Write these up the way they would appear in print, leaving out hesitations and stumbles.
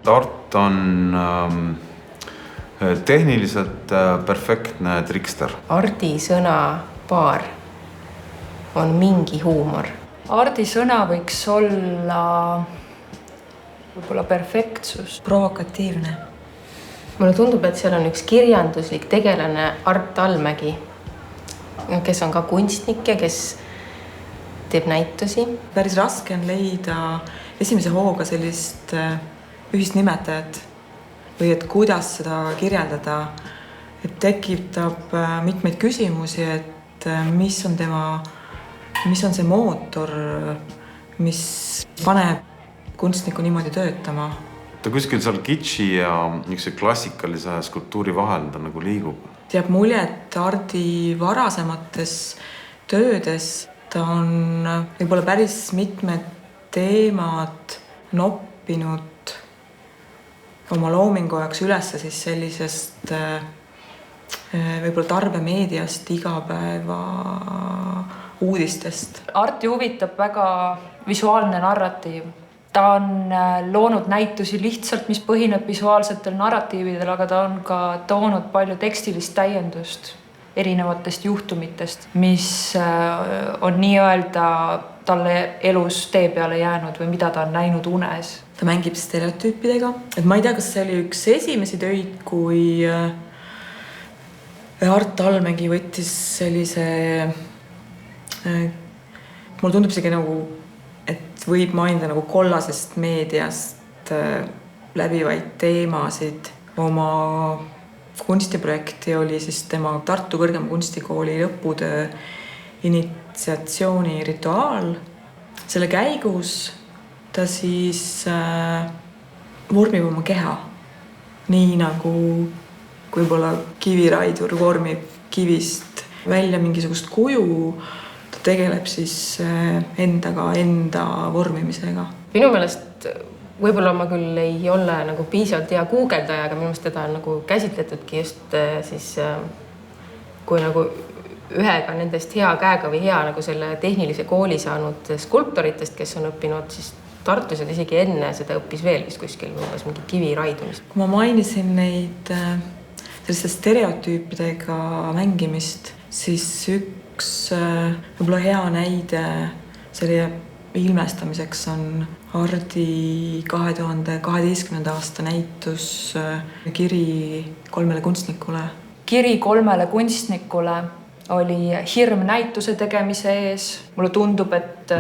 Tart on tehniliselt perfektne trikster. Ardi sõna paar on mingi huumor. Ardi sõna võiks olla võib-olla perfektsus. Provokatiivne. Mulle tundub, et seal on üks kirjanduslik tegelane Art Allmägi, kes on ka kunstnik ja kes teeb näitusi. Päris raske on leida esimese hooga sellist ühist nimetajat või et kuidas seda kirjeldada. Et tekitab mitmeid küsimusi, et mis on see mootor, mis paneb kunstniku niimoodi töötama. Ta kuskil seal kitši ja klassikalise skulptuuri vahel ta nagu liigub. Jääb mulje, et Ardi varasemates töödes ta on võib-olla päris mitmed teemad noppinud oma loomingu jaoks üles siis sellisest võib-olla tarbemeediast, igapäeva uudistest. Arti huvitab väga visuaalne narratiiv. Ta on loonud näitusi lihtsalt, mis põhineb visuaalsetel narratiividel, aga ta on ka toonud palju tekstilist täiendust erinevatest juhtumitest, mis on nii-öelda talle elus tee peale jäänud või mida ta on näinud unes. Ta mängib stereotüüpidega. Et ma ei tea, kas see oli üks esimesi töid, kui Art Allmägi võttis sellise, mulle tundub isegi nagu, et võib mainida nagu kollasest meediast läbivaid teemasid. Oma kunstiprojekti oli siis tema Tartu Kõrgema Kunstikooli lõputöö initsiatsiooni rituaal. Selle käigus ta siis vormib oma keha. Nii nagu võib-olla kiviraidur vormib kivist välja mingisugust kuju. Ta tegeleb siis endaga, enda vormimisega. Minu meelest võib-olla ma küll ei ole nagu piisavalt hea guugeldaja, aga minu meelest teda on nagu käsitletudki just siis kui nagu ühega nendest hea käega või hea nagu selle tehnilise kooli saanud skulptoritest, kes on õppinud siis Tartus ja isegi enne seda õppis veel vist kuskil mingi kiviraidumist. Kui ma mainisin neid selliste stereotüüpidega mängimist, siis üks võib-olla hea näide selle ilmestamiseks on Ardi 2012. aasta näitus Kiri 3 kunstnikule. Kiri 3 kunstnikule oli hirm näituse tegemise ees. Mulle tundub, et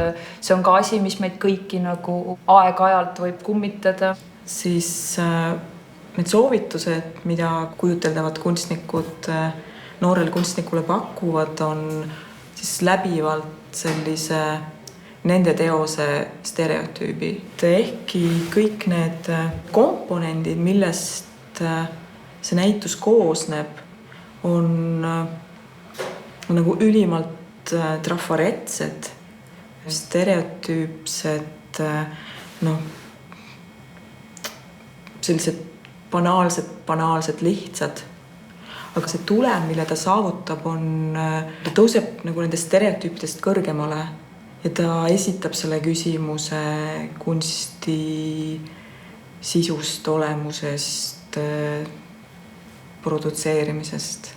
see on ka asi, mis meid kõiki nagu aeg-ajalt võib kummitada. Siis need soovitused, mida kujuteldavad kunstnikud noorele kunstnikule pakuvad, on siis läbivalt sellise nende teose stereotüübi. Ehkki kõik need komponendid, millest see näitus koosneb, on nagu ülimalt trafaretsed, stereotüüpsed, sellised banaalsed, lihtsad. Aga see tulem, mille ta saavutab, ta tõuseb nagu nendest stereotüüpidest kõrgemale ja ta esitab selle küsimuse kunsti sisust, olemusest, produtseerimisest.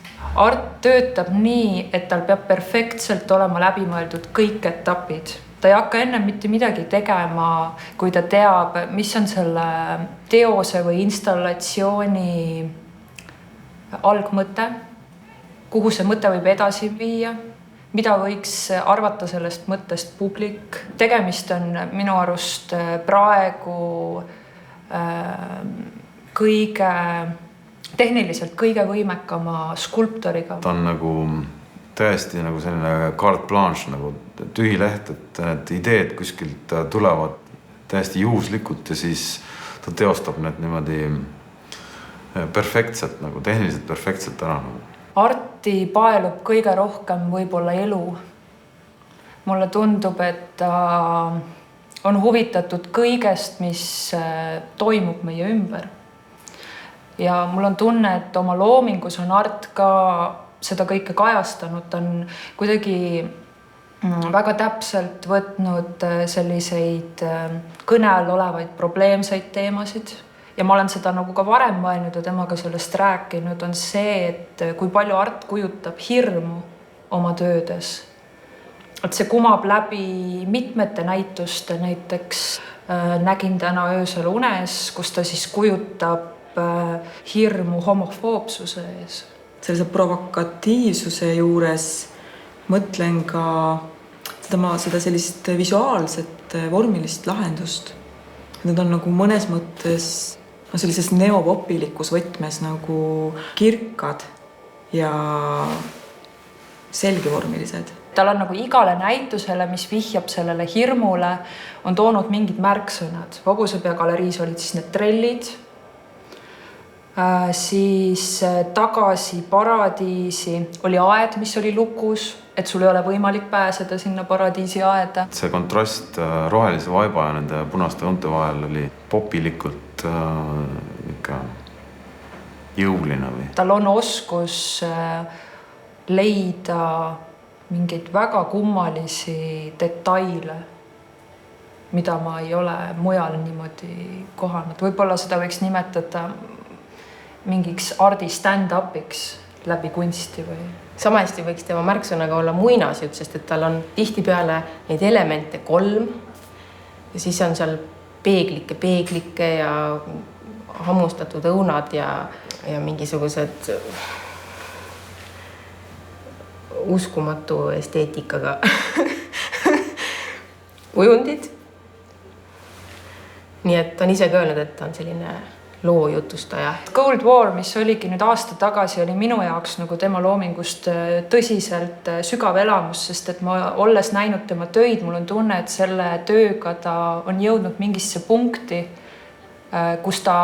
Art töötab nii, et tal peab perfektselt olema läbimõeldud kõik etapid. Ta ei hakka enne mitte midagi tegema, kui ta teab, mis on selle teose või installatsiooni algmõte, kuhu see mõte võib edasi viia, mida võiks arvata sellest mõttest publik. Tegemist on minu arust praegu tehniliselt kõige võimekama skulptoriga. Ta on nagu tõesti nagu selline carte blanche, nagu tühi leht, et need ideed kuskilt tulevad täiesti juhuslikult ja siis ta teostab need niimoodi perfektselt, nagu tehniliselt perfektselt ära. Arti paelub kõige rohkem võib-olla elu. Mulle tundub, et ta on huvitatud kõigest, mis toimub meie ümber. Ja mul on tunne, et oma loomingus on Art ka seda kõike kajastanud. Ta on kuidagi väga täpselt võtnud selliseid kõne all olevaid probleemseid teemasid ja ma olen seda nagu ka varem mõelnud ja temaga sellest rääkinud, on see, et kui palju Art kujutab hirmu oma töödes. Et see kumab läbi mitmete näituste, näiteks nägin täna öösel unes, kus ta siis kujutab hirmu homofoobsuse ees. Sellise provokatiivsuse juures mõtlen ka seda sellist visuaalset vormilist lahendust. Need on nagu mõnes mõttes sellises neopopilikus võtmes nagu kirkad ja selgevormilised. Tal on nagu igale näitusele, mis vihjab sellele hirmule, on toonud mingid märksõnad. Hobusepea galeriis olid siis need trellid, siis tagasi paradiisi oli aed, mis oli lukus, et sul ei ole võimalik pääseda sinna paradiisi aeda. See kontrast rohelise vaiba ja nende punaste joonte vahel oli popilikult ikka jõuline. Või? Tal on oskus leida mingeid väga kummalisi detaile, mida ma ei ole mujal niimoodi kohanud. Võib-olla seda võiks nimetada mingiks ardi stand-upiks läbi kunsti või? Sama hästi võiks tema märksõnaga olla muinasjutt, sest et tal on tihtipeale neid elemente 3 ja siis on seal peeglike ja hammustatud õunad ja mingisugused uskumatu esteetikaga ujundid. Nii et ta on ise ka öelnud, et ta on selline loojutustaja. Cold War, mis oligi nüüd aasta tagasi, oli minu jaoks nagu tema loomingust tõsiselt sügav elamus, sest et ma olles näinud tema töid, mul on tunne, et selle tööga ta on jõudnud mingisse punkti, kus ta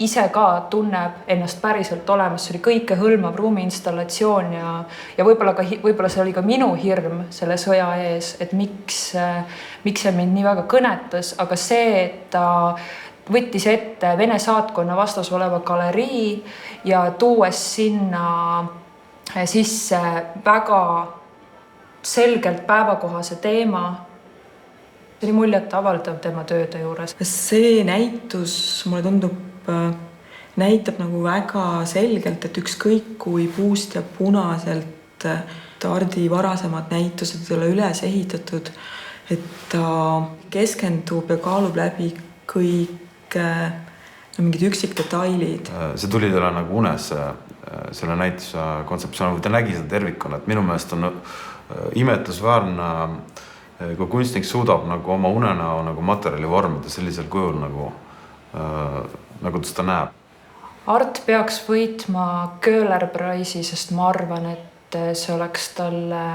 ise ka tunneb ennast päriselt olemas. See oli kõike hõlmav ruumiinstallatsioon ja võib-olla see oli ka minu hirm selle sõja ees, et miks see mind nii väga kõnetas, aga see, et ta võttis ette Vene saatkonna vastas oleva galerii ja tuues sinna sisse väga selgelt päevakohase teema, oli muljet avaldav tema tööde juures. See näitus, mulle tundub, näitab nagu väga selgelt, et ükskõik kui puust ja punaselt Ardi varasemad näitused ei ole üles ehitatud, et ta keskendub ja kaalub läbi kõik mingid üksikdetailid. See tuli talle nagu unes selle näituse kontseptsioon, või ta nägi seda tervikuna, et minu meelest on imetlusväärne, kui kunstnik suudab nagu oma unenäo nagu materjali vormida sellisel kujul nagu ta seda näeb. Art peaks võitma Köhler-Prize'i, sest ma arvan, et see oleks talle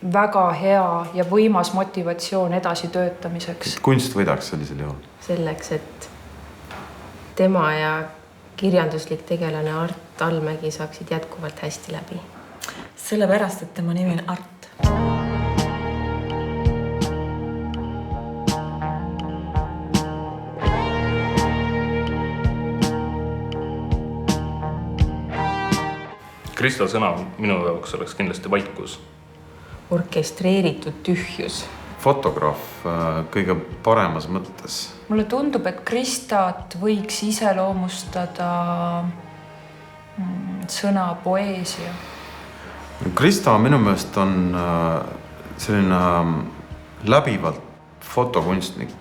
väga hea ja võimas motivatsioon edasi töötamiseks. Kunst võidaks sellisel juhul? Selleks, et tema ja kirjanduslik tegelane Art Allmägi saaksid jätkuvalt hästi läbi. Sellepärast, et tema nimi on Art. Krista sõna minu jaoks oleks kindlasti vaikus. Orkestreeritud tühjus. Fotograaf kõige paremas mõttes. Mulle tundub, et Kristat võiks iseloomustada sõna poeesia. Krista minu meelest on selline läbivalt fotokunstnik,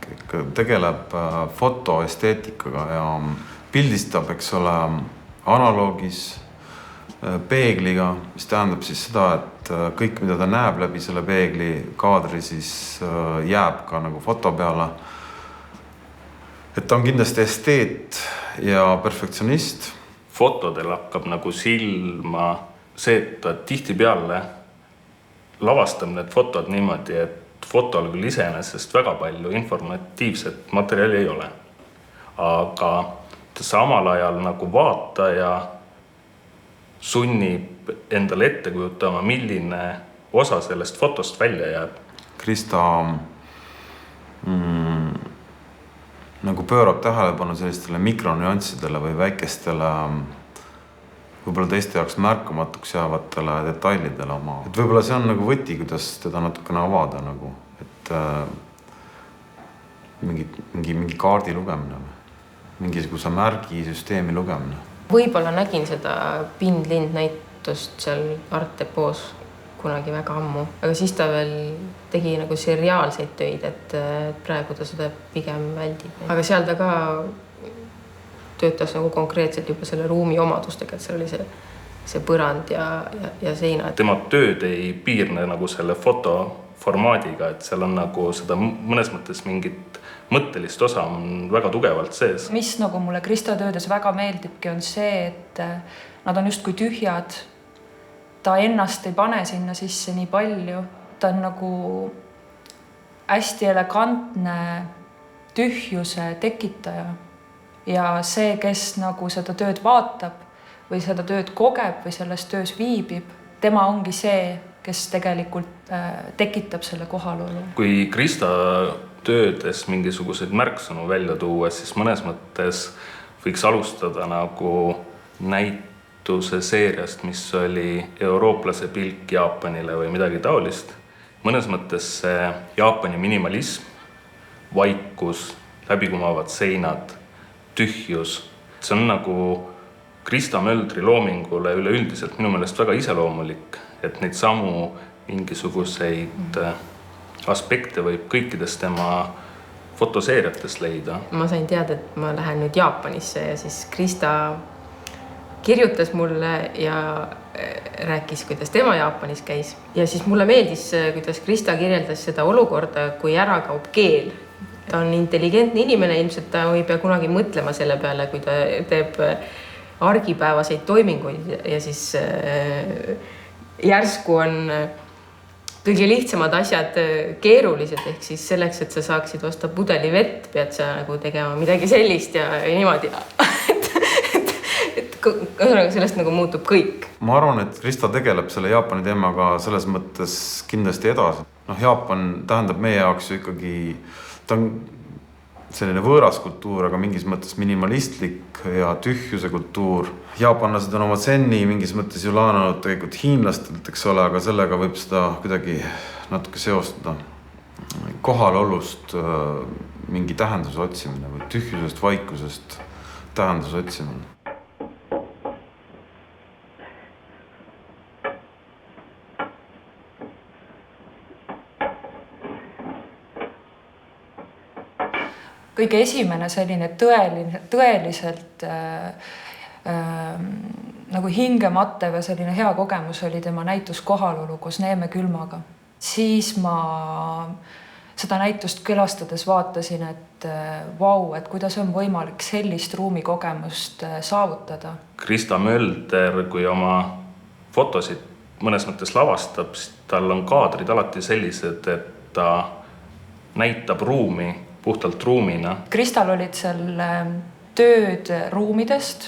tegeleb fotoesteetikaga ja pildistab, eks ole, analoogis peegliga, mis tähendab siis seda, et kõik, mida ta näeb läbi selle peegli kaadri, siis jääb ka nagu foto peale. Et ta on kindlasti esteet ja perfektsionist. Fotodel hakkab nagu silma see, et ta tihtipeale lavastab need fotod niimoodi, et fotol küll iseenesest väga palju informatiivset materjali ei ole. Aga samal ajal nagu vaataja sunnib endale ette kujutama, milline osa sellest fotost välja jääb. Krista nagu pöörab tähelepanu sellistele mikronüanssidele või väikestele, võib-olla teiste jaoks märkamatuks jäävatele detailidele oma. Et võib-olla see on nagu võti, kuidas teda natukene avada, nagu, et mingi kaardi lugemine. mingisuguse märgisüsteemi lugemine. Võib-olla nägin seda Pind-Lind näitust seal Art Depots kunagi väga ammu, aga siis ta veel tegi nagu seriaalseid töid, et praegu ta seda pigem väldib. Aga seal ta ka töötas nagu konkreetselt juba selle ruumi omadustega, et seal oli see põrand ja seina. Tema tööd ei piirne nagu selle fotoformaadiga, et seal on nagu seda mõnes mõttes mingit mõttelist osa on väga tugevalt sees. Mis nagu mulle Krista töödes väga meeldibki, on see, et nad on justkui tühjad. Ta ennast ei pane sinna sisse nii palju. Ta on nagu hästi elegantne tühjuse tekitaja. Ja see, kes nagu seda tööd vaatab või seda tööd kogeb või selles töös viibib, tema ongi see, kes tegelikult tekitab selle kohalolu. Kui Krista töödes mingisuguseid märksõnu välja tuua, siis mõnes mõttes võiks alustada nagu näituse seeriast, mis oli eurooplase pilk Jaapanile või midagi taolist. Mõnes mõttes see Jaapani minimalism, vaikus, läbikumavad seinad, tühjus. See on nagu Krista Möldri loomingule üleüldiselt minu meelest väga iseloomulik, et neid samu mingisuguseid aspekte võib kõikidest tema fotoseeriatest leida. Ma sain teada, et ma lähen nüüd Jaapanisse ja siis Krista kirjutas mulle ja rääkis, kuidas tema Jaapanis käis. Ja siis mulle meeldis, kuidas Krista kirjeldas seda olukorda, kui ära kaob keel. Ta on intelligentne inimene, ilmselt ta ei pea kunagi mõtlema selle peale, kui ta teeb argipäevaseid toiminguid ja siis järsku on kõige lihtsamad asjad keerulised, ehk siis selleks, et sa saaksid osta pudeli vett, pead sa nagu tegema midagi sellist ja niimoodi, et sellest nagu muutub kõik. Ma arvan, et Krista tegeleb selle Jaapani teemaga selles mõttes kindlasti edasi. Jaapan tähendab meie jaoks ju ikkagi, ta on selline võõras kultuur, aga mingis mõttes minimalistlik ja tühjuse kultuur. Jaapanlased on oma tsenni mingis mõttes ju laenanud tegelikult hiinlastelt, eks ole, aga sellega võib seda kuidagi natuke seostada. Kohalolust mingi tähenduse otsimine või tühjusest, vaikusest tähenduse otsimine. Kõige esimene selline tõeliselt nagu hingematte või selline hea kogemus oli tema näitus Kohalolu koos Neeme Külmaga. Siis ma seda näitust külastades vaatasin, et vau, et kuidas on võimalik sellist ruumikogemust saavutada. Krista Mölder, kui oma fotosid mõnes mõttes lavastab, tal on kaadrid alati sellised, et ta näitab ruumi puhtalt ruumina. Kristal olid seal tööd ruumidest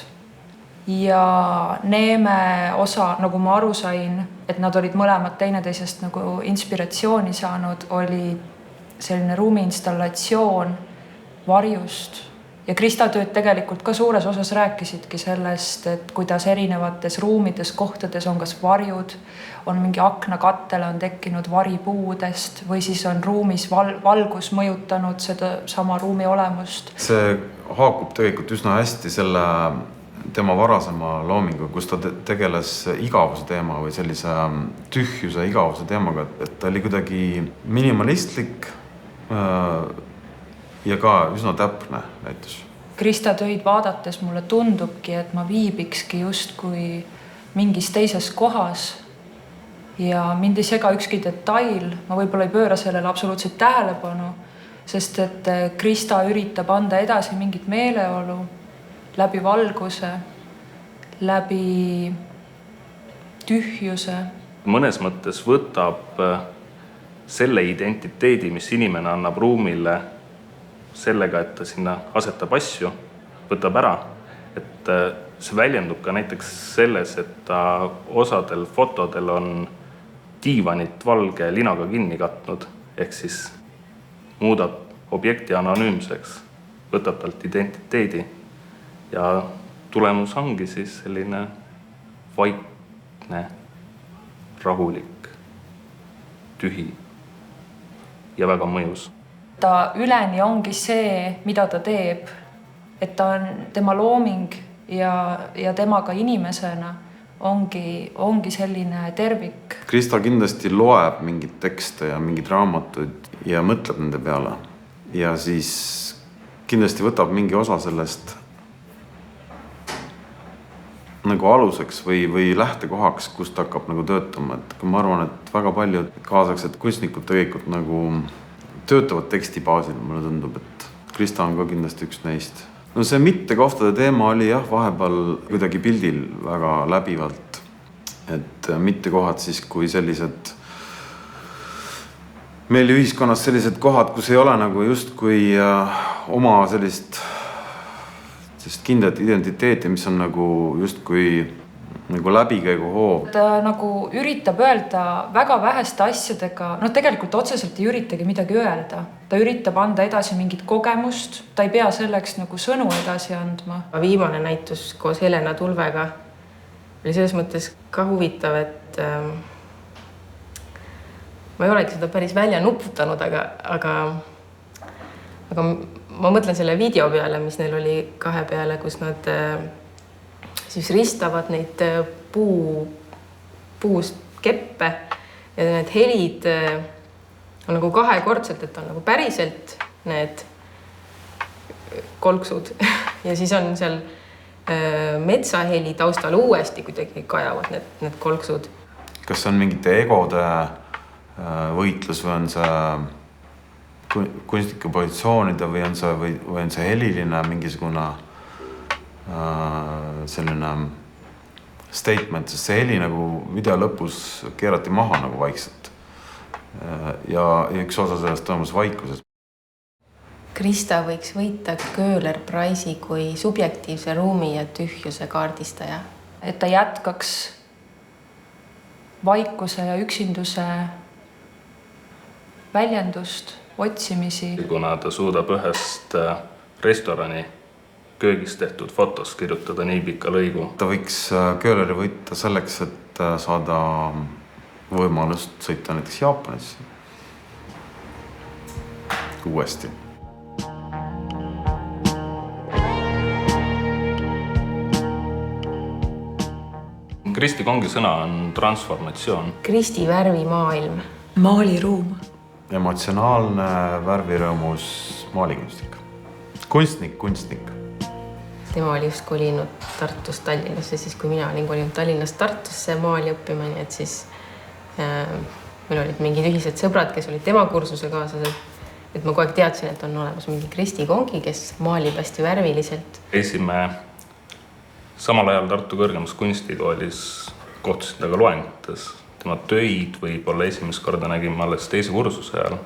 ja Neeme osa, nagu ma aru sain, et nad olid mõlemad teineteisest nagu inspiratsiooni saanud, oli selline ruumiinstallatsioon varjust. Ja Krista tööd tegelikult ka suures osas rääkisidki sellest, et kuidas erinevates ruumides, kohtades on kas varjud, on mingi aknakattele on tekkinud varipuudest või siis on ruumis valgus mõjutanud seda sama ruumi olemust. See haakub tegelikult üsna hästi selle tema varasema loomingu, kus ta tegeles igavuse teema või sellise tühjuse igavuse teemaga, et ta oli kuidagi minimalistlik ja ka üsna täpne näitus. Krista töid vaadates mulle tundubki, et ma viibikski justkui mingis teises kohas ja mind ei sega ükski detail. Ma võib-olla ei pööra sellele absoluutselt tähelepanu, sest et Krista üritab anda edasi mingit meeleolu läbi valguse, läbi tühjuse. Mõnes mõttes võtab selle identiteedi, mis inimene annab ruumile sellega, et ta sinna asetab asju, võtab ära. Et see väljendub ka näiteks selles, et ta osadel fotodel on diivanit valge linaga kinni katnud, ehk siis muudab objekti anonüümseks, võtab talt identiteedi ja tulemus ongi siis selline vaikne, rahulik, tühi ja väga mõjus. Ta üleni ongi see, mida ta teeb et ta on tema looming ja temaga inimesena ongi selline tervik. Krista kindlasti loeb mingeid tekste ja mingeid raamatuid ja mõtleb nende peale. Ja siis kindlasti võtab mingi osa sellest nagu aluseks või lähtekohaks, kust hakkab nagu töötama. Et ma arvan, et väga paljud kaasaegsed kunstnikud tegelikult nagu töötavad teksti baasil. Mulle tundub, et Krista on ka kindlasti üks neist. No see mittekohtade teema oli jah, vahepeal kuidagi pildil väga läbivalt. Et mittekohad siis kui sellised meil ühiskonnas sellised kohad, kus ei ole nagu just kui oma sellist kindlat identiteeti, mis on nagu just kui nagu läbikäigu hoov. Ta nagu üritab öelda väga väheste asjadega, tegelikult otseselt ei üritagi midagi öelda. Ta üritab anda edasi mingit kogemust, ta ei pea selleks nagu sõnu edasi andma. Viimane näitus koos Helena Tulvega oli selles mõttes ka huvitav, et ma ei olegi seda päris välja nuputanud, aga ma mõtlen selle video peale, mis neil oli 2 peale, kus nad siis ristavad neid puust keppe ja need helid on nagu 2-kordselt, et on nagu päriselt need kolksud ja siis on seal metsaheli taustal uuesti kuidagi kajavad need kolksud. Kas see on mingite egode võitlus või on see kunstlike positsioonide või on see heliline mingisugune selline statement, sest see heli nagu video lõpus keerati maha nagu vaikselt ja üks osa sellest toimus vaikuses. Krista võiks võita Köhler Prize'i kui subjektiivse ruumi ja tühjuse kaardistaja. Et ta jätkaks vaikuse ja üksinduse väljendust, otsimisi. Kuna ta suudab ühest restorani köögis tehtud fotos kirjutada nii pika lõigu. Ta võiks Köhleri võita selleks, et saada võimalust sõita näiteks Jaapanisse uuesti. Kristi Kongi sõna on transformatsioon. Kristi värvimaailm. Maaliruum. Emotsionaalne värvirõõmus maalikunstnik. Kunstnik. Tema oli just kolinud Tartust Tallinnasse, siis kui mina olin kolinud Tallinnast Tartusse maali õppima, nii et siis meil olid mingid ühised sõbrad, kes olid tema kursuse kaasas, et ma kogu aeg teadsin, et on olemas mingi Kristi Kongi, kes maalib hästi värviliselt. Käisime samal ajal Tartu kõrgemas kunstikoolis, kohtusin taga loengutes. Tema töid võib-olla esimest korda nägime alles teise kursuse ajal.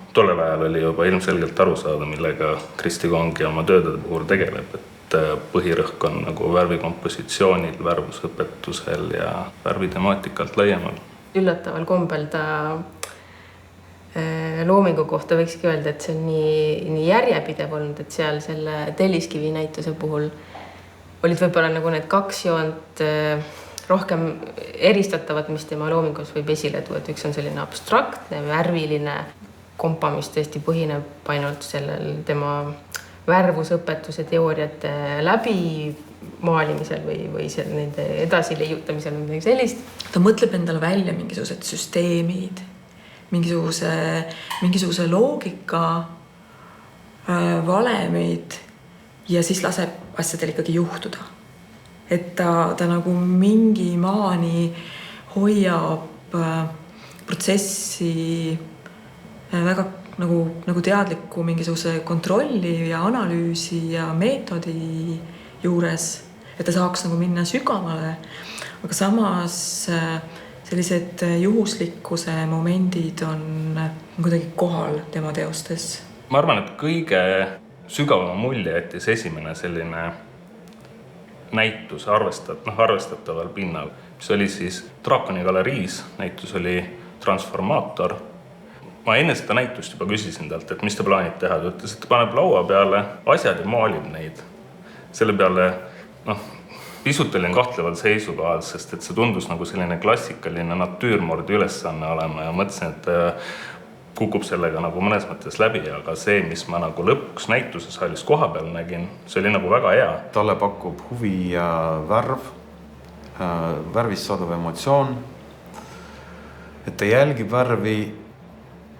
Tollel ajal oli juba ilmselgelt aru saada, millega Kristi Kongi oma tööde puhul tegeleb, et põhirõhk on nagu värvikompositsioonil, värvusõpetusel ja värvitemaatikalt laiemal. Üllataval kombel ta loomingu kohta võikski öelda, et see on nii järjepidev olnud, et seal selle Telliskivi näituse puhul olid võib-olla nagu need 2 joont rohkem eristatavat, mis tema loomingus võib esile tuua, et üks on selline abstraktne, värviline kompa, mis tõesti põhineb ainult sellel tema värvusõpetuse teooriate läbi maalimisel või nende edasi leiutamisel või midagi sellist. Ta mõtleb endale välja mingisugused süsteemid, mingisuguse loogika, valemid ja siis laseb asjadel ikkagi juhtuda. Et ta nagu mingi maani hoiab protsessi väga nagu teadliku mingisuguse kontrolli ja analüüsi ja meetodi juures, et ta saaks nagu minna sügavale, aga samas sellised juhuslikkuse momendid on kuidagi kohal tema teostes. Ma arvan, et kõige sügavama mulje jättis esimene selline näitus arvestataval pinnal, mis oli siis Draakoni galeriis. Näitus oli Transformaator. Ma enne seda näitust juba küsisin talt, et mis ta plaanib teha. Ta ütles, et ta paneb laua peale asjad ja maalib neid. Selle peale pisut olin kahtleval seisukohal, sest et see tundus nagu selline klassikaline natüürmordi ülesanne olema ja mõtlesin, et kukub sellega nagu mõnes mõttes läbi, aga see, mis ma nagu lõpuks näitusesaalis koha peal nägin, see oli nagu väga hea. Talle pakub huvi värv, värvist saadav emotsioon, et ta jälgib värvi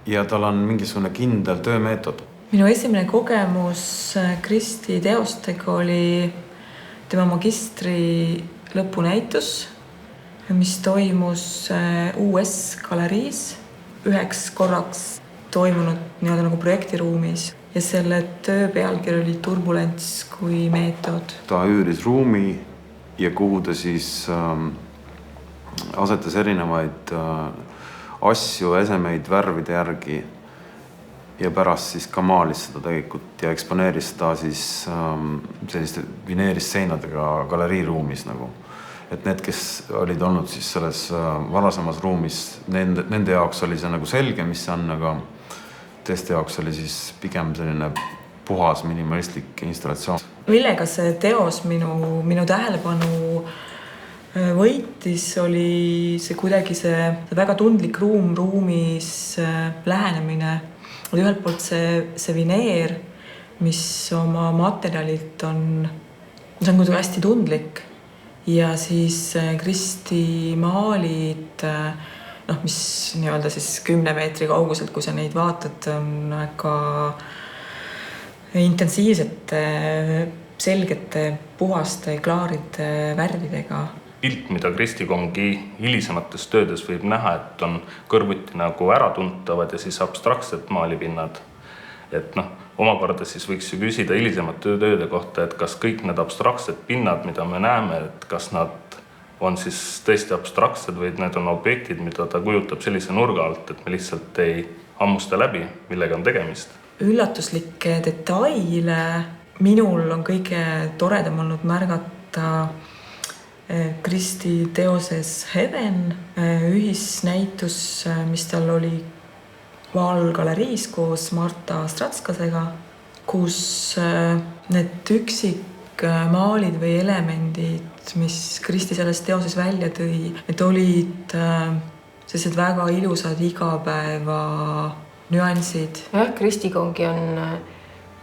ja tal on mingisugune kindel töömeetod. Minu esimene kogemus Kristi teostega oli tema magistri lõpunäitus, mis toimus US galeriis, üheks korraks toimunud nii-öelda nagu projektiruumis ja selle töö pealkiri oli Turbulents kui meetod. Ta üüris ruumi ja kuhu ta siis asetas erinevaid asju, esemeid värvide järgi ja pärast siis ka maalis seda tegelikult ja eksponeeris seda siis selliste vineerist seinadega galeriiruumis nagu. Et need, kes olid olnud siis selles varasemas ruumis, nende jaoks oli see nagu selge, mis see on, aga teiste jaoks oli siis pigem selline puhas minimalistlik installatsioon. Millega see teos minu tähelepanu võitis, oli see kuidagi see väga tundlik ruumis lähenemine. Ühelt poolt see vineer, mis oma materjalilt see on kuidagi hästi tundlik ja siis Kristi maalid, mis nii-öelda siis 10 meetri kauguselt, kui sa neid vaatad, on väga intensiivsete, selgete, puhaste, klaaride värvidega. Pilt, mida Kristi Kongi hilisemates töödes võib näha, et on kõrvuti nagu äratuntavad ja siis abstraktsed maalipinnad. Et omakorda siis võiks ju küsida hilisemate tööde kohta, et kas kõik need abstraktsed pinnad, mida me näeme, et kas nad on siis tõesti abstraktsed või need on objektid, mida ta kujutab sellise nurga alt, et me lihtsalt ei hammusta läbi, millega on tegemist. Üllatuslikke detaile minul on kõige toredam olnud märgata Kristi teoses Heaven, ühisnäitus, mis tal oli Vaalgaleriis koos Marta Stratskasega, kus need üksikmaalid või elemendid, mis Kristi selles teoses välja tõi, need olid sellised väga ilusad igapäeva nüansid. Jah, Kristi Kongi on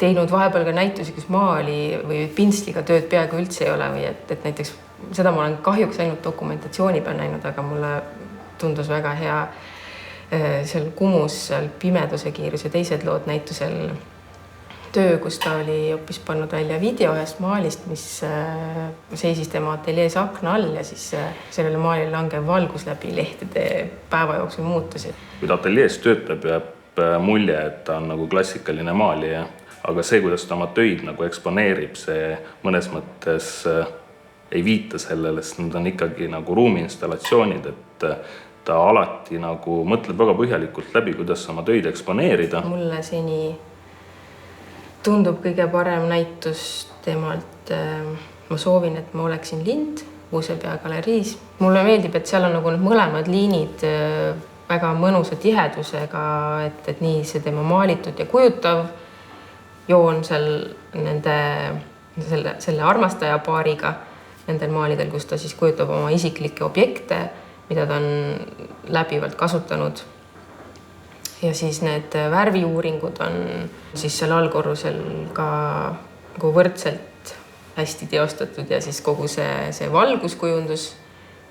teinud vahepeal ka näitusi, kus maali või pintsliga tööd peaaegu üldse ei ole või et näiteks seda ma olen kahjuks ainult dokumentatsiooni peal näinud, aga mulle tundus väga hea seal Kumus, seal Pimeduse kiirus ja teised lood näitusel töö, kus ta oli hoopis pannud välja video ühest maalist, mis seisis tema ateljees akna all ja siis sellele maalile langev valgus läbi lehtede päeva jooksul muutusid. Kui ta ateljees töötab, jääb mulje, et ta on nagu klassikaline maalija, aga see, kuidas ta oma töid nagu eksponeerib, see mõnes mõttes ei viita sellele, sest need on ikkagi nagu ruumiinstallatsioonid, et ta alati nagu mõtleb väga põhjalikult läbi, kuidas oma töid eksponeerida. Mulle seni tundub kõige parem näitus temalt. Ma soovin, et ma oleksin lind Uusepea galeriis. Mulle meeldib, et seal on nagu need mõlemad liinid väga mõnusa tihedusega, et nii see tema maalitud ja kujutav joon seal selle armastaja paariga nendel maalidel, kus ta siis kujutab oma isiklikke objekte, mida ta on läbivalt kasutanud. Ja siis need värviuuringud on siis seal allkorrusel ka nagu võrdselt hästi teostatud ja siis kogu see valguskujundus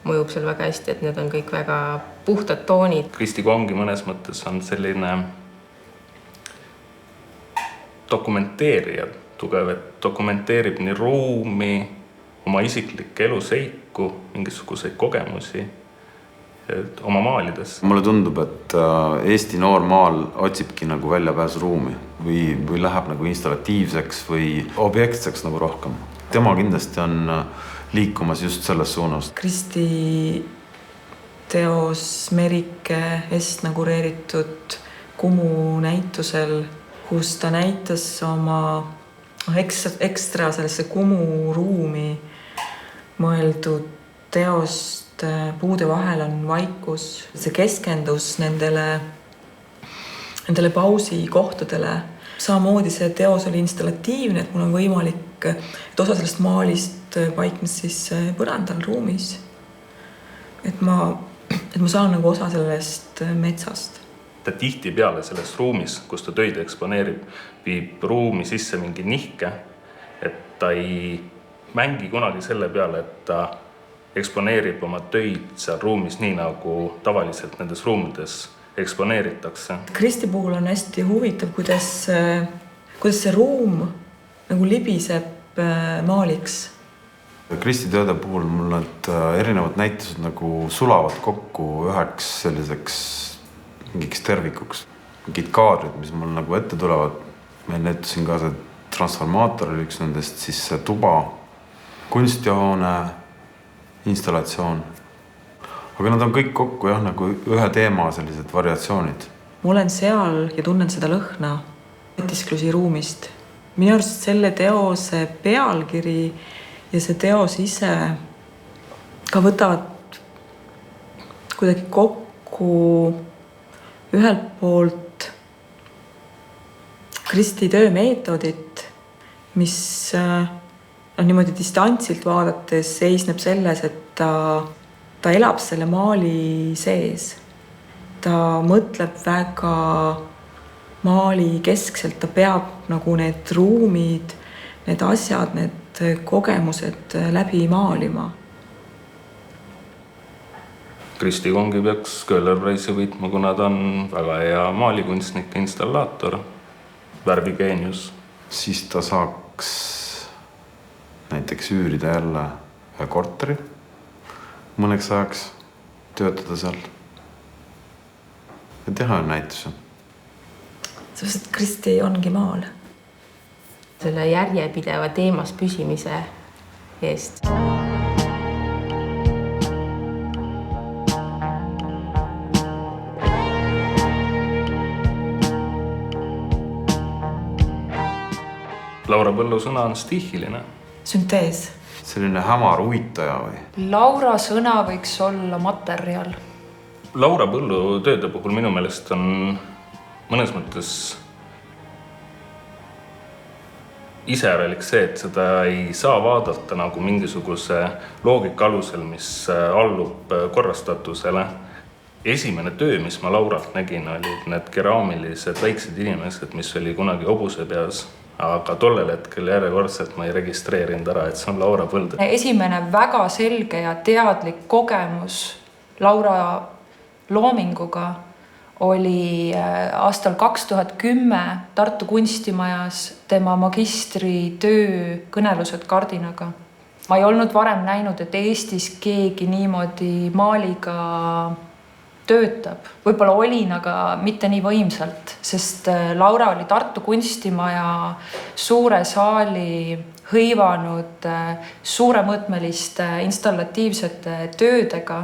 mõjub seal väga hästi, et need on kõik väga puhtad toonid. Kristi Kongi mõnes mõttes on selline dokumenteerija tugev, et dokumenteerib nii ruumi, oma isiklikke eluseiku, mingisuguseid kogemusi oma maalides. Mulle tundub, et Eesti noormaal otsibki nagu väljapääsuruumi või läheb nagu installatiivseks või objektseks nagu rohkem. Tema kindlasti on liikumas just selles suunas. Kristi teos Merike estnagureeritud Kumu näitusel, kus ta näitas oma ekstra sellesse Kumu ruumi mõeldud teost. Puude vahel on vaikus. See keskendus nendele pausi kohtadele. Samamoodi see teos oli installatiivne, et mul on võimalik, et osa sellest maalist paiknes siis põrandal ruumis. Et ma saan nagu osa sellest metsast. ta tihtipeale selles ruumis, kus ta töid eksponeerib, viib ruumi sisse mingi nihke, et ta ei mängi kunagi selle peale, et ta eksponeerib oma töid seal ruumis nii, nagu tavaliselt nendes ruumides eksponeeritakse. Kristi puhul on hästi huvitav, kuidas see ruum nagu libiseb maaliks. Kristi tööde puhul mul need erinevad näitused nagu sulavad kokku üheks selliseks mingiks tervikuks. Mingid kaadrid, mis mul nagu ette tulevad. Ma näitasin ka see transformaator oli üks nendest, siis see tuba, kunstihoone, installatsioon. Aga nad on kõik kokku jah, nagu ühe teema sellised variatsioonid. Ma olen seal ja tunnen seda lõhna mõtisklusi ruumist. Minu arust selle teose pealkiri ja see teos ise ka võtavad kuidagi kokku ühelt poolt Kristi töömeetodit, mis niimoodi distantsilt vaadates seisneb selles, et ta elab selle maali sees. Ta mõtleb väga maali keskselt, ta peab nagu need ruumid, need asjad, need kogemused läbi maalima. Kristi Kongi peaks Köhler-Preisi võitma, kuna ta on väga hea maalikunstnik, installaator, värvigeenius. Siis ta saaks näiteks üürida jälle ühe korteri, mõneks ajaks töötada seal ja teha näituse. Sest et Kristi ongi maal. Selle järjepideva teemas püsimise eest. Laura Põllu sõna on stiihiline. Süntees. Selline hämar uittaja või? Laura sõna võiks olla materjal. Laura Põllu tööde puhul minu meelest on mõnes mõttes iseärelik see, et seda ei saa vaadata nagu mingisuguse loogika alusel, mis allub korrastatusele. Esimene töö, mis ma Lauralt nägin, olid need keraamilised väiksed inimesed, mis oli kunagi hobuse peas. Aga tollel hetkel järjekordselt ma ei registreerinud ära, et see on Laura Põld. Esimene väga selge ja teadlik kogemus Laura loominguga oli aastal 2010 Tartu kunstimajas tema magistritöö kõnelused kardinaga. Ma ei olnud varem näinud, et Eestis keegi niimoodi maaliga töötab. Võib-olla olin, aga mitte nii võimsalt, sest Laura oli Tartu kunstimaja suure saali hõivanud suuremõõtmeliste installatiivsete töödega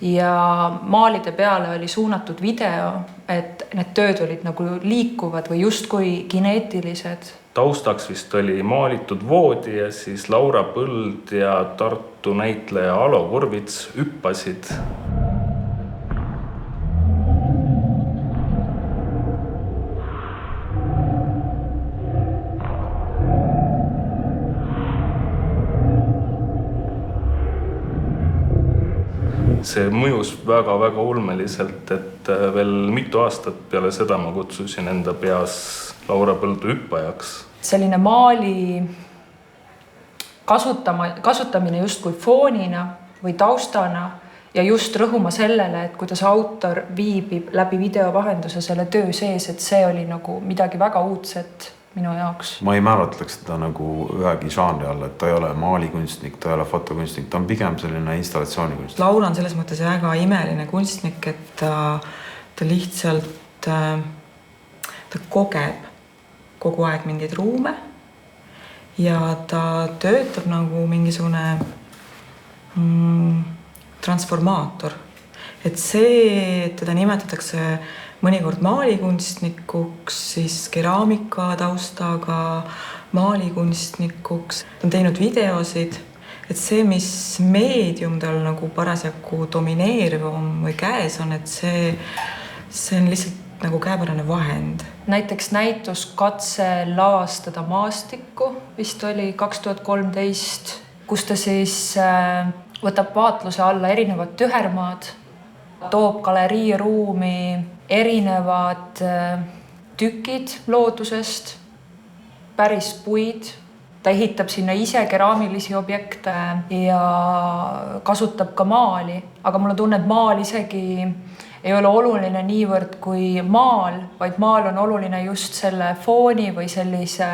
ja maalide peale oli suunatud video, et need tööd olid nagu liikuvad või justkui kineetilised. Taustaks vist oli maalitud voodi ja siis Laura Põld ja Tartu näitleja Alo Kurvits hüppasid. See mõjus väga-väga ulmeliselt, et veel mitu aastat peale seda ma kutsusin enda peas Laura Põldu hüppajaks. Selline maali kasutamine justkui foonina või taustana ja just rõhuma sellele, et kuidas autor viibib läbi video vahenduse selle töö sees, et see oli nagu midagi väga uudset minu jaoks. Ma ei määratleks seda nagu ühegi žanri all, et ta ei ole maalikunstnik, ta ei ole fotokunstnik, ta on pigem selline installatsioonikunstnik. Laura on selles mõttes väga imeline kunstnik, et ta lihtsalt ta kogeb kogu aeg mingeid ruume ja ta töötab nagu mingisugune transformaator. Et see, et teda nimetatakse mõnikord maalikunstnikuks, siis keraamika taustaga maalikunstnikuks. Ta on teinud videosid, et see, mis meedium tal nagu parasjagu domineerivam või käes on, et see on lihtsalt nagu käepärane vahend. Näiteks näituskatse lavastada maastikku vist oli 2013, kus ta siis võtab vaatluse alla erinevad tühermaad, toob galeriiruumi erinevad tükid loodusest, päris puid. Ta ehitab sinna ise keraamilisi objekte ja kasutab ka maali, aga mulle tunne, et maal isegi ei ole oluline niivõrd kui maal, vaid maal on oluline just selle fooni või sellise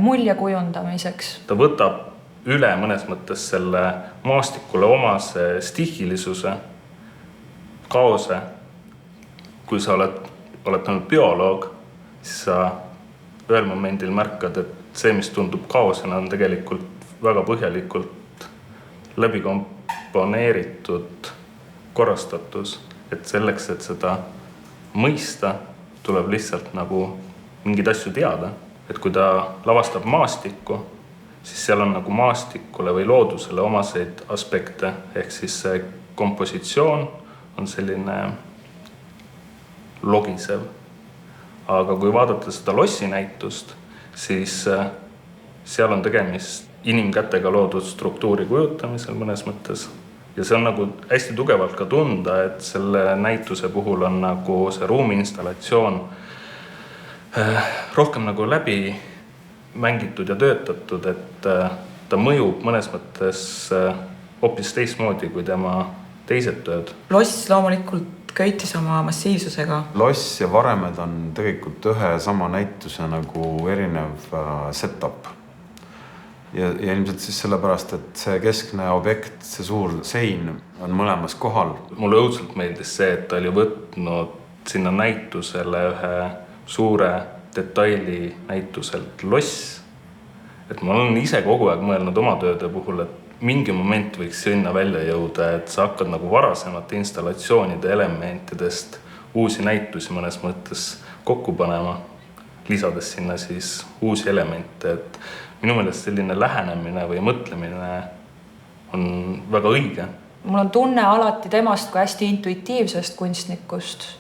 mulje kujundamiseks. Ta võtab üle mõnes mõttes selle maastikule omase stihilisuse, kaose. Kui sa oled olnud bioloog, siis sa ühel momendil märkad, et see, mis tundub kaosena, on tegelikult väga põhjalikult läbi komponeeritud korrastatus. Et selleks, et seda mõista, tuleb lihtsalt nagu mingeid asju teada. Et kui ta lavastab maastikku, siis seal on nagu maastikule või loodusele omaseid aspekte. Ehk siis see kompositsioon on selline logisev. Aga kui vaadata seda Lossi näitust, siis seal on tegemist inimkätega loodud struktuuri kujutamisel mõnes mõttes. Ja see on nagu hästi tugevalt ka tunda, et selle näituse puhul on nagu see ruumi installatsioon rohkem nagu läbi mängitud ja töötatud, et ta mõjub mõnes mõttes hoopis teistmoodi kui tema teised tööd. Loss loomulikult köitis oma massiivsusega. Loss ja Varemed on tegelikult ühe sama näituse nagu erinev setup. Ja ilmselt siis sellepärast, et see keskne objekt, see suur sein on mõlemas kohal. Mulle õudselt meeldis see, et ta oli võtnud sinna näitusele ühe suure detaili näituselt Loss. Et ma olen ise kogu aeg mõelnud oma tööde puhul, et mingi moment võiks sinna välja jõuda, et sa hakkad nagu varasemate installatsioonide elementidest uusi näitusi mõnes mõttes kokku panema, lisades sinna siis uusi elemente. Et minu meelest selline lähenemine või mõtlemine on väga õige. Mul on tunne alati temast kui hästi intuitiivsest kunstnikust.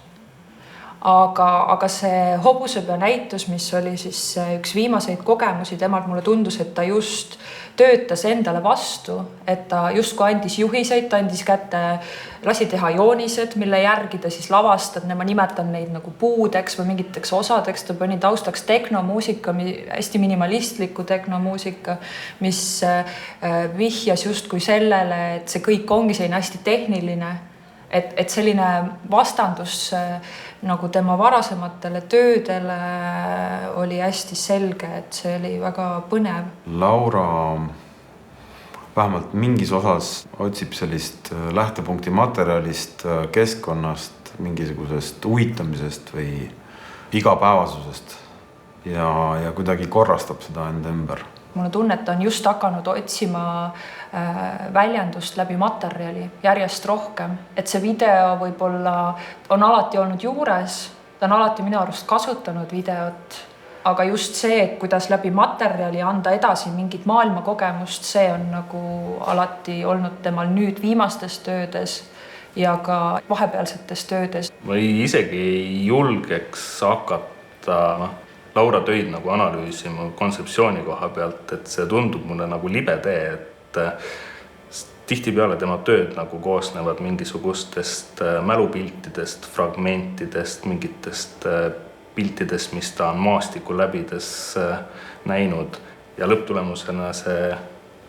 Aga see hobusepea näitus, mis oli siis üks viimaseid kogemusi temalt, mulle tundus, et ta just töötas endale vastu, et ta justkui andis juhiseid, ta andis kätte, lasi teha joonised, mille järgi ta siis lavastab, ma nimetan neid nagu puudeks või mingiteks osadeks, ta pani taustaks tehnomuusika, hästi minimalistliku tehnomuusika, mis vihjas justkui sellele, et see kõik ongi selline hästi tehniline, et selline vastandus nagu tema varasematele töödele oli hästi selge, et see oli väga põnev. Laura vähemalt mingis osas otsib sellist lähtepunkti materjalist, keskkonnast, mingisugusest uitamisest või igapäevasusest ja kuidagi korrastab seda enda ümber. Mulle tunne, et ta on just hakanud otsima väljendust läbi materjali järjest rohkem, et see video võib-olla on alati olnud juures, ta on alati minu arust kasutanud videot, aga just see, et kuidas läbi materjali anda edasi mingit maailmakogemust, see on nagu alati olnud temal nüüd viimastes töödes ja ka vahepealsetes töödes. Ma isegi ei julgeks hakata Laura töid nagu analüüsima kontseptsiooni koha pealt, et see tundub mulle nagu libe tee, et tihtipeale tema tööd nagu koosnevad mingisugustest mälupiltidest, fragmentidest, mingitest piltidest, mis ta on maastiku läbides näinud ja lõpptulemusena see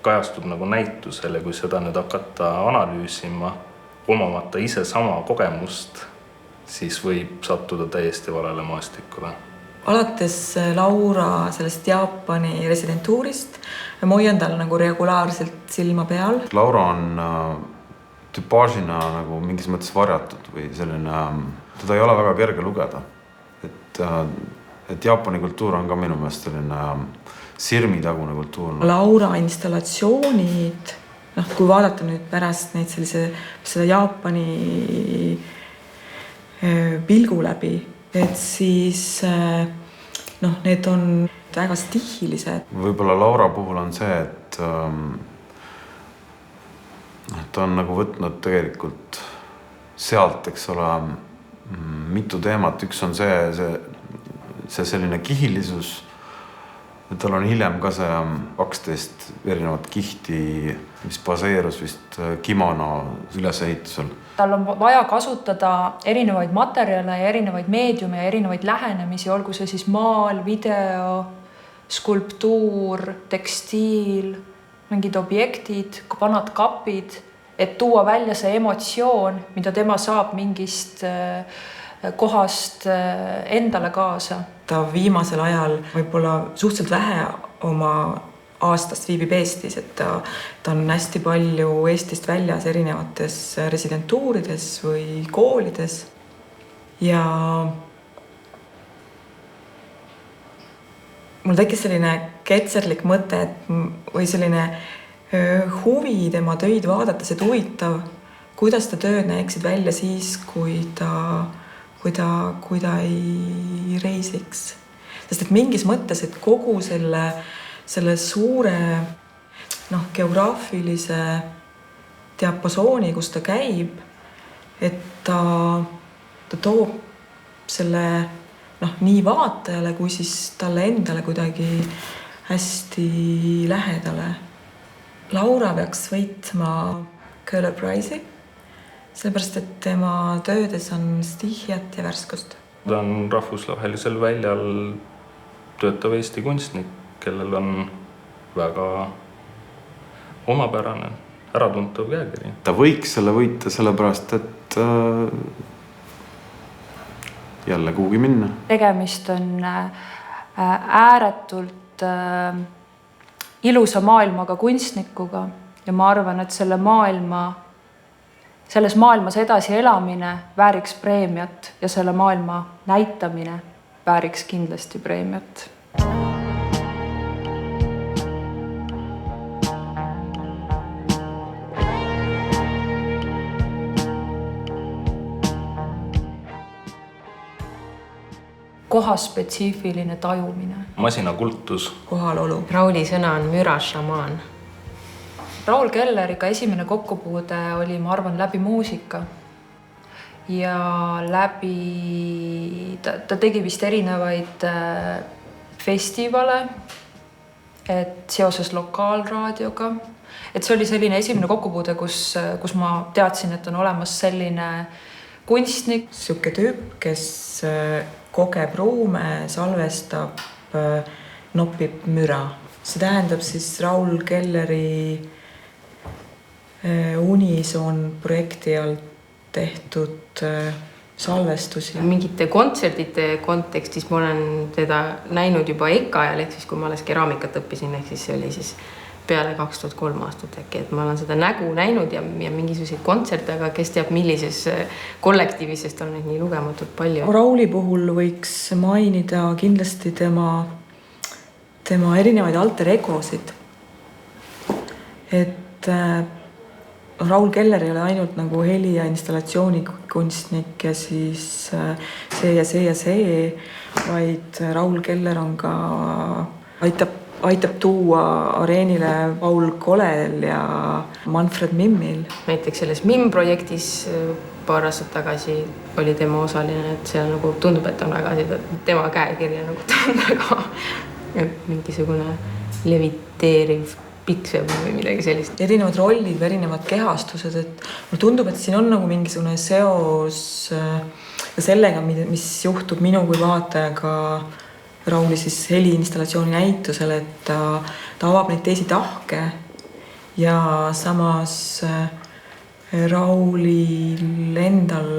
kajastub nagu näitusele, kui seda nüüd hakata analüüsima, omamata ise sama kogemust, siis võib sattuda täiesti valele maastikule. Alates Laura sellest Jaapani residentuurist ma hoian tal nagu regulaarselt silma peal. Laura on tüpaažina nagu mingis mõttes varjatud või selline, teda ei ole väga kerge lugeda. Et Jaapani kultuur on ka minu meelest selline sirmitagune kultuur. Laura installatsioonid, kui vaadata nüüd pärast neid seda Jaapani pilgu läbi, et siis need on väga stihilised. Võib-olla Laura puhul on see, et ta on nagu võtnud tegelikult sealt, eks ole, mitu teemat. Üks on see selline kihilisus, Ja tal on hiljem ka see 12 erinevat kihti, mis baseerus vist kimono ülesehitusel. Tal on vaja kasutada erinevaid materjale ja erinevaid meediume ja erinevaid lähenemisi, olgu see siis maal, video, skulptuur, tekstiil, mingid objektid, vanad kapid, et tuua välja see emotsioon, mida tema saab mingist kohast endale kaasa. Ta viimasel ajal võib-olla suhteliselt vähe oma aastast viibib Eestis, et ta on hästi palju Eestist väljas erinevates residentuurides või koolides ja mul tekkis selline ketserlik mõte või selline huvi tema töid vaadates, et huvitav, kuidas ta tööd näeksid välja siis, kui ta ei reisiks. Sest et mingis mõttes, et kogu selle suure geograafilise diapasooni, kus ta käib, et ta toob selle nii vaatajale kui siis talle endale kuidagi hästi lähedale. Laura peaks võitma Köhler Prize'i, sellepärast et tema töödes on stihjat ja värskust. Ta on rahvusvahelisel väljal töötav Eesti kunstnik, kellel on väga omapärane, äratuntav käekiri. Ta võiks selle võita sellepärast, et jälle kuhugi minna. Tegemist on ääretult ilusa maailmaga kunstnikuga ja ma arvan, et selles maailmas edasi elamine vääriks preemiat ja selle maailma näitamine vääriks kindlasti preemiat. Kohaspetsiifiline tajumine. Masinakultus. Kohalolu. Rauli sõna on mürašamaan. Raul Kelleriga esimene kokkupuude oli, ma arvan, läbi muusika. Ja ta tegi vist erinevaid festivale, et seoses lokaalraadioga. Et see oli selline esimene kokkupuude, kus ma teadsin, et on olemas selline kunstnik. Siuke tüüp, kes kogeb ruume, salvestab, nopib müra. See tähendab siis Raul Kelleri Unison projekti alt tehtud salvestusi. Mingite kontserdite kontekstis ma olen teda näinud juba EKA ajal, ehk siis kui ma alles keraamikat õppisin, ehk siis see oli siis peale 2003 aastat äkki, et ma olen seda nägu näinud ja mingisuguseid kontserte, aga kes teab millises kollektiivis, sest on neid nii lugematult palju. Rauli puhul võiks mainida kindlasti tema erinevaid alter egosid. Et Raul Keller ei ole ainult nagu heli- ja installatsioonikunstnik ja siis see ja see ja see, vaid Raul Keller on ka aitab tuua areenile Paul Kolel ja Manfred Mimmil. Näiteks selles MIM-projektis paar aastat tagasi oli tema osaline, et see nagu tundub, et on väga seda tema käekirja nagu väga mingisugune leviteeriv piksel või midagi sellist. Erinevad rollid või erinevad kehastused, et mulle tundub, et siin on nagu mingisugune seos sellega, mis juhtub minu kui vaatajaga Rauli siis heliinstallatsiooni näitusel, et ta avab neid teisi tahke ja samas Raulil endal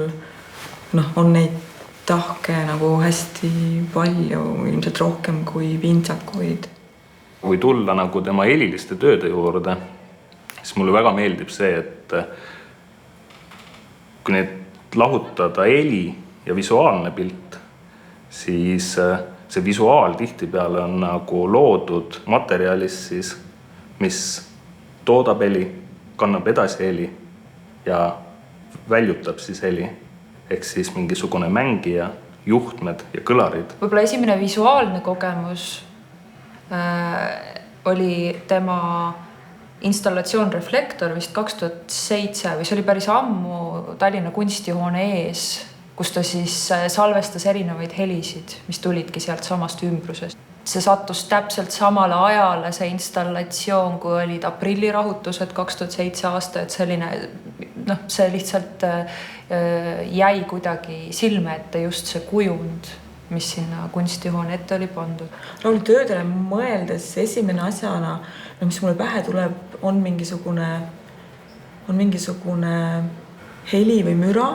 on neid tahke nagu hästi palju, ilmselt rohkem kui pintsakuid. Kui tulla nagu tema heliliste tööde juurde, siis mulle väga meeldib see, et kui need lahutada heli ja visuaalne pilt, siis see visuaal tihtipeale on nagu loodud materjalis siis, mis toodab heli, kannab edasi heli ja väljutab siis heli. Ehk siis mingisugune mängija, juhtmed ja kõlarid. Võib-olla esimene visuaalne kogemus oli tema installatsioon Reflektor vist 2007 või see oli päris ammu Tallinna kunstihoone ees, kus ta siis salvestas erinevaid helisid, mis tulidki sealt samast ümbrusest. see sattus täpselt samale ajale, see installatsioon, kui olid aprillirahutused 2007 aasta, et selline, see lihtsalt jäi kuidagi silme ette just see kujund, mis sinna kunstihoone ette oli pandud. Rauli töödele mõeldes esimene asjana, mis mulle pähe tuleb, on mingisugune heli või müra,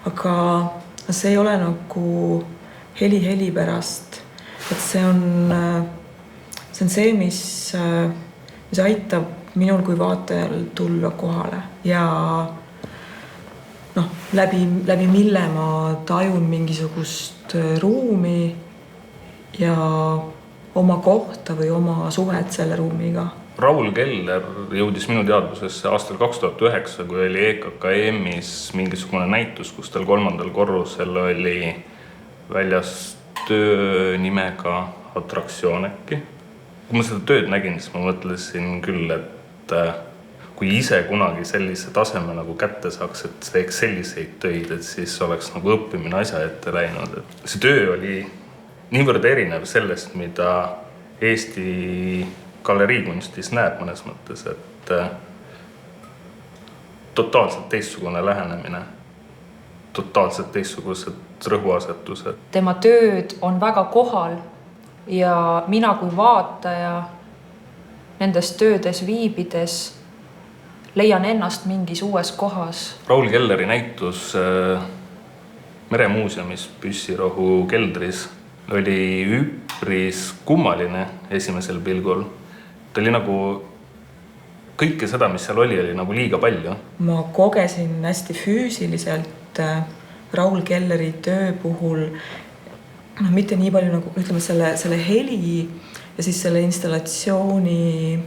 aga see ei ole nagu heli pärast. Et see on see, mis aitab minul kui vaatajal tulla kohale ja läbi mille ma tajun mingisugust ruumi ja oma kohta või oma suhet selle ruumiga. Raul Keller jõudis minu teadvusesse aastal 2009, kui oli EKKM-is mingisugune näitus, kus tal 3. korrusel oli väljas töö nimega Atraktsioon äkki. Kui ma seda tööd nägin, siis ma mõtlesin küll, et kui ise kunagi sellise taseme nagu kätte saaks, et teeks selliseid töid, et siis oleks nagu õppimine asja ette läinud. See töö oli niivõrd erinev sellest, mida Eesti galeriikunstis näeb mõnes mõttes, et totaalselt teistsugune lähenemine, totaalselt teistsugused rõhuasetused. Tema tööd on väga kohal ja mina kui vaataja nendes töödes viibides leian ennast mingis uues kohas. Raul Kelleri näitus Meremuuseumis Püssirohu keldris oli üpris kummaline esimesel pilgul. Ta oli nagu kõike seda, mis seal oli nagu liiga palju. Ma kogesin hästi füüsiliselt Raul Kelleri töö puhul mitte nii palju nagu ütleme selle heli ja siis selle installatsiooni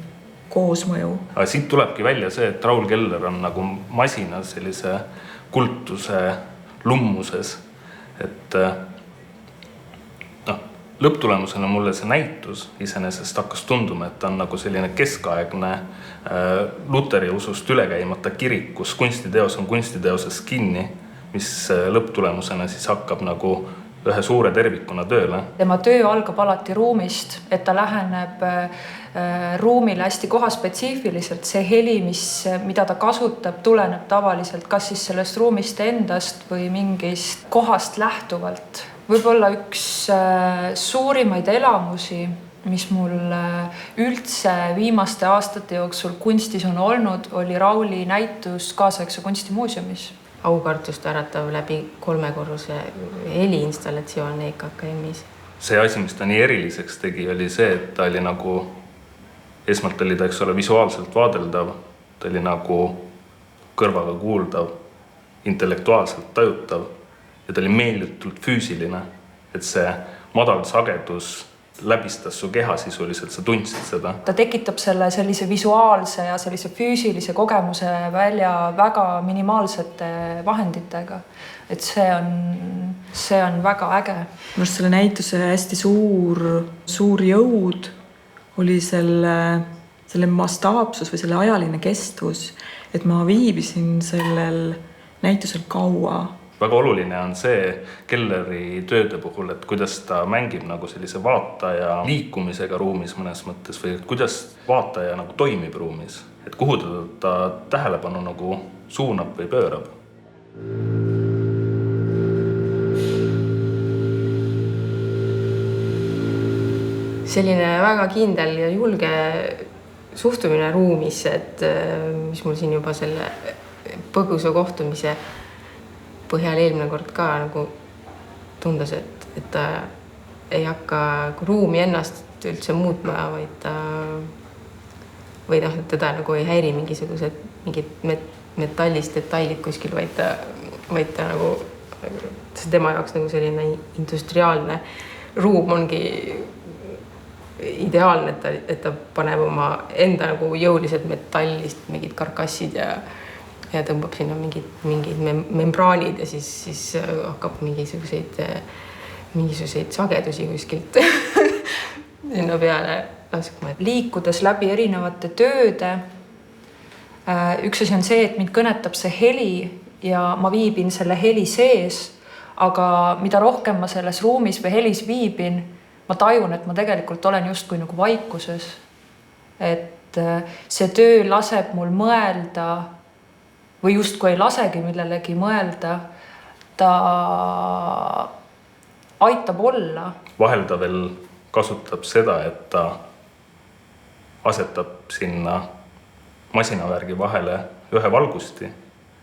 koosmõju. Aga siit tulebki välja see, et Raul Keller on nagu masina sellise kultuse lummuses. Et lõpptulemusena mulle see näitus iseenesest hakkas tunduma, et ta on nagu selline keskaegne Luteri usust ülekäimata kirik, kus kunstiteos on kunstiteoses kinni, mis lõpptulemusena siis hakkab nagu ühe suure tervikuna tööle. Tema töö algab alati ruumist, et ta läheneb ruumile hästi kohaspetsiifiliselt. See heli, mida ta kasutab, tuleneb tavaliselt kas siis sellest ruumist endast või mingist kohast lähtuvalt. Võib-olla üks suurimaid elamusi, mis mul üldse viimaste aastate jooksul kunstis on olnud, oli Rauli näitus Kaasaegse kunstimuuseumis. Aukartust äratav läbi 3 korruse heliinstallatsioon EKKM-is. See asi, mis ta nii eriliseks tegi, oli see, et ta oli nagu, esmalt oli ta, eks ole, visuaalselt vaadeldav, ta oli nagu kõrvaga kuuldav, intellektuaalselt tajutav ja ta oli meelditult füüsiline, et see madal sagedus läbistas su keha sisuliselt, sa tundsid seda. Ta tekitab sellise visuaalse ja sellise füüsilise kogemuse välja väga minimaalsete vahenditega. Et see on väga äge. Minu arust selle näituse hästi suur jõud oli selle mastaapsus või selle ajaline kestvus, et ma viibisin sellel näitusel kaua. Väga oluline on see Kelleri tööde puhul, et kuidas ta mängib nagu sellise vaataja liikumisega ruumis mõnes mõttes või kuidas vaataja nagu toimib ruumis, et kuhu ta tähelepanu nagu suunab või pöörab. Selline väga kindel ja julge suhtumine ruumis, et mis mul siin juba selle põgusa kohtumise põhjal eelmine kord ka nagu tundes, et ta ei hakka ruumi ennast üldse muutma, vaid teda nagu ei häiri mingid metallist detailid kuskil, vaid ta nagu see tema jaoks nagu selline industriaalne ruum ongi ideaalne, et ta paneb oma enda nagu jõulised metallist mingid karkassid ja tõmbab sinna mingid membraanid ja siis hakkab mingisuguseid sagedusi kuskilt sinna peale laskma. Liikudes läbi erinevate tööde, üks asi on see, et mind kõnetab see heli ja ma viibin selle heli sees, aga mida rohkem ma selles ruumis või helis viibin, ma tajun, et ma tegelikult olen justkui nagu vaikuses. Et see töö laseb mul mõelda või justkui ei lasegi millelegi mõelda. Ta aitab olla. Vahel ta veel kasutab seda, et ta asetab sinna masinavärgi vahele ühe valgusti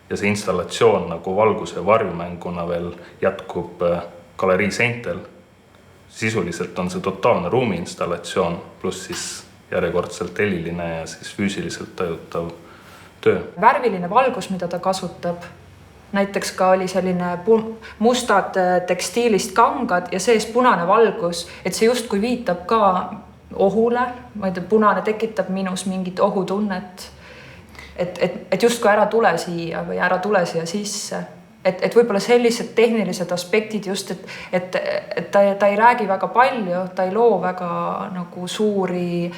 ja see installatsioon nagu valguse varjumänguna veel jätkub galerii seintel. Sisuliselt on see totaalne ruumi installatsioon pluss siis järjekordselt heliline ja siis füüsiliselt tajutav töö. Värviline valgus, mida ta kasutab. Näiteks ka oli selline mustad tekstiilist kangad ja sees punane valgus, et see justkui viitab ka ohule. Ma ei tea, punane tekitab minus mingit ohutunnet. Et justkui ära tule siia või ära tule siia sisse. Et võib-olla sellised tehnilised aspektid just, et ta ei räägi väga palju, ta ei loo väga nagu suuri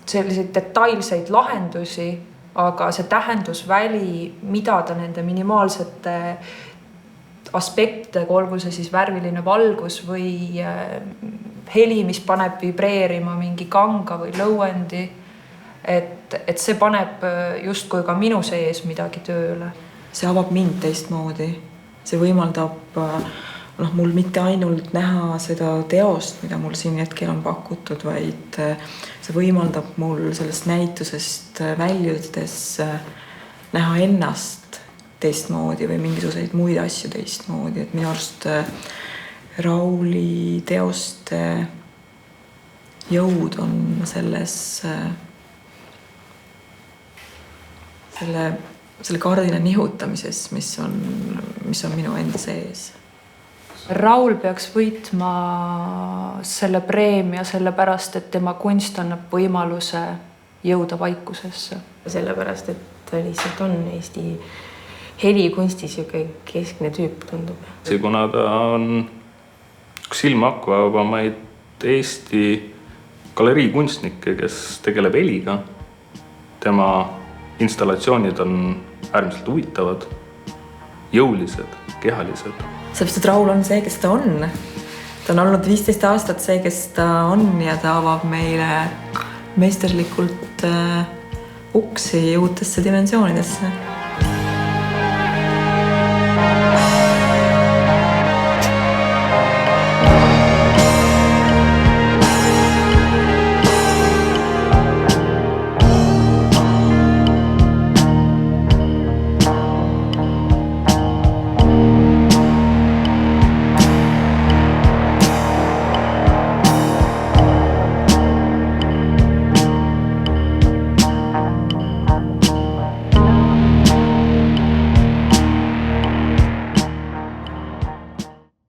selliseid detailseid lahendusi, aga see tähendusväli, mida ta nende minimaalsete aspektidega, olgu see siis värviline valgus või heli, mis paneb vibreerima mingi kanga või lõuendi, et see paneb justkui ka minu sees midagi tööle. See avab mind teistmoodi. See võimaldab mul mitte ainult näha seda teost, mida mul siin hetkel on pakutud, vaid see võimaldab mul sellest näitusest väljudes näha ennast teistmoodi või mingisuguseid muid asju teistmoodi. Et minu arust Rauli teoste jõud on selles selle kardina nihutamises, mis on minu enda sees. Raul peaks võitma selle preemia sellepärast, et tema kunst annab võimaluse jõuda vaikusesse. Sellepärast, et ta lihtsalt on Eesti helikunstis keskne tüüp, tundub. Kuna ta on üks silmahakkavamaid Eesti galeriikunstnikke, kes tegeleb heliga, tema installatsioonid on äärmiselt huvitavad, jõulised, kehalised. Sellepärast, et Raul on see, kes ta on. Ta on olnud 15 aastat see, kes ta on ja ta avab meile meisterlikult uksi uutesse dimensioonidesse.